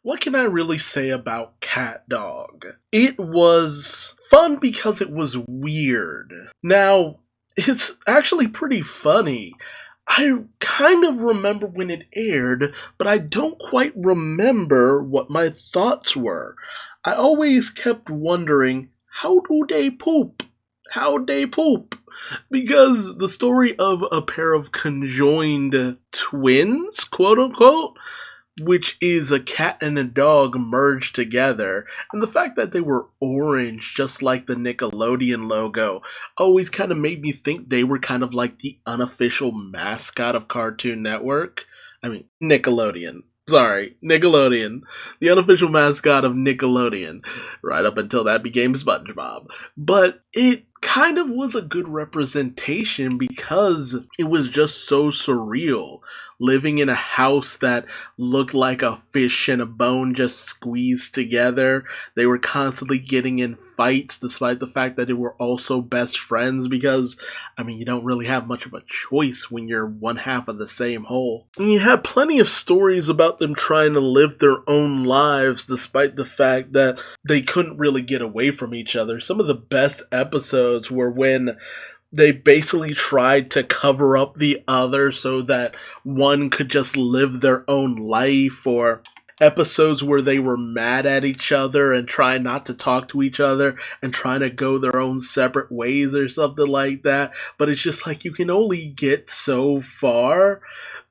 what can I really say about CatDog? It was fun because it was weird. Now, it's actually pretty funny. I kind of remember when it aired, but I don't quite remember what my thoughts were. I always kept wondering, how do they poop? How'd they poop? Because the story of a pair of conjoined twins, quote unquote, which is a cat and a dog merged together, and the fact that they were orange, just like the Nickelodeon logo, always kind of made me think they were kind of like the unofficial mascot of Cartoon Network. I mean, Nickelodeon. Sorry, Nickelodeon. The unofficial mascot of Nickelodeon. Right up until that became SpongeBob. But it kind of was a good representation because it was just so surreal. Living in a house that looked like a fish and a bone just squeezed together. They were constantly getting in fights despite the fact that they were also best friends because, I mean, you don't really have much of a choice when you're one half of the same whole. And you had plenty of stories about them trying to live their own lives despite the fact that they couldn't really get away from each other. Some of the best episodes were when they basically tried to cover up the other so that one could just live their own life, or episodes where they were mad at each other and trying not to talk to each other and trying to go their own separate ways or something like that. But it's just like you can only get so far.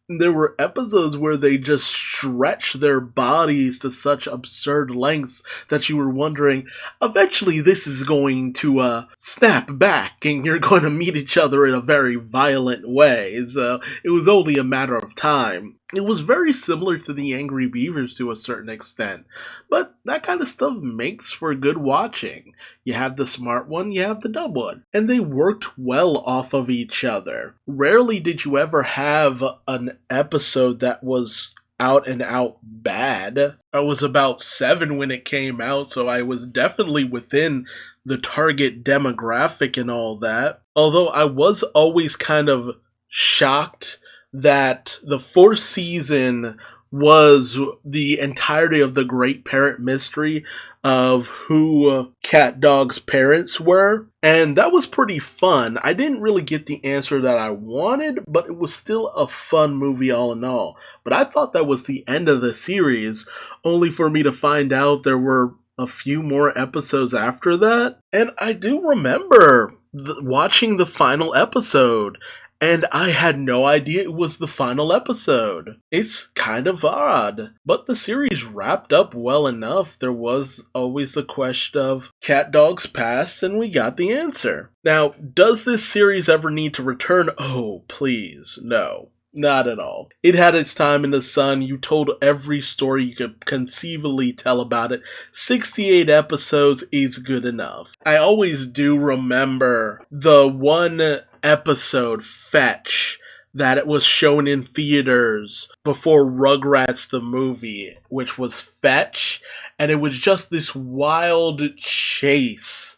There were episodes where they just stretched their bodies to such absurd lengths that you were wondering, eventually this is going to snap back and you're going to meet each other in a very violent way. So it was only a matter of time. It was very similar to the Angry Beavers to a certain extent, but that kind of stuff makes for good watching. You have the smart one, you have the dumb one, and they worked well off of each other. Rarely did you ever have an episode that was out and out bad. I was about 7 when it came out, so I was definitely within the target demographic and all that. Although I was always kind of shocked that the 4th season was the entirety of the great parent mystery of who CatDog's parents were, and that was pretty fun. I didn't really get the answer that I wanted, but it was still a fun movie all in all. But I thought that was the end of the series, only for me to find out there were a few more episodes after that. And I do remember watching the final episode, and I had no idea it was the final episode. It's kind of odd, but the series wrapped up well enough. There was always the question of CatDog's past, and we got the answer. Now, does this series ever need to return? Oh, please, no. Not at all. It had its time in the sun. You told every story you could conceivably tell about it. 68 episodes is good enough. I always do remember the one episode, Fetch, that it was shown in theaters before Rugrats the movie, which was Fetch, and it was just this wild chase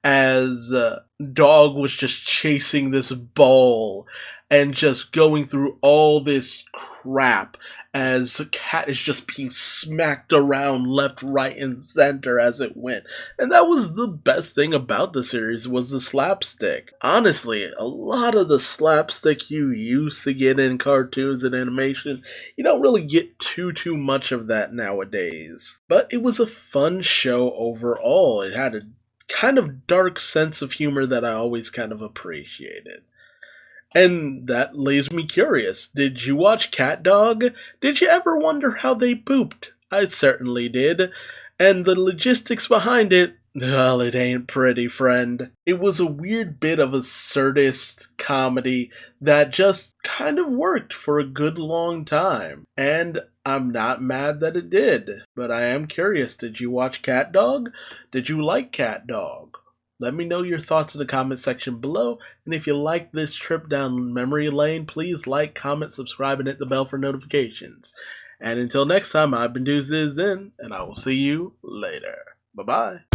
as Dog was just chasing this ball and just going through all this crap as a cat is just being smacked around left, right, and center as it went. And that was the best thing about the series, was the slapstick. Honestly, a lot of the slapstick you used to get in cartoons and animation, you don't really get too much of that nowadays. But it was a fun show overall. It had a kind of dark sense of humor that I always kind of appreciated. And that leaves me curious. Did you watch CatDog? Did you ever wonder how they pooped? I certainly did. And the logistics behind it, well, it ain't pretty, friend. It was a weird bit of a absurdist comedy that just kind of worked for a good long time. And I'm not mad that it did. But I am curious, did you watch CatDog? Did you like CatDog? Let me know your thoughts in the comment section below, and if you like this trip down memory lane, please like, comment, subscribe, and hit the bell for notifications. And until next time, I've been Duuz-Diz-Din, and I will see you later. Bye-bye.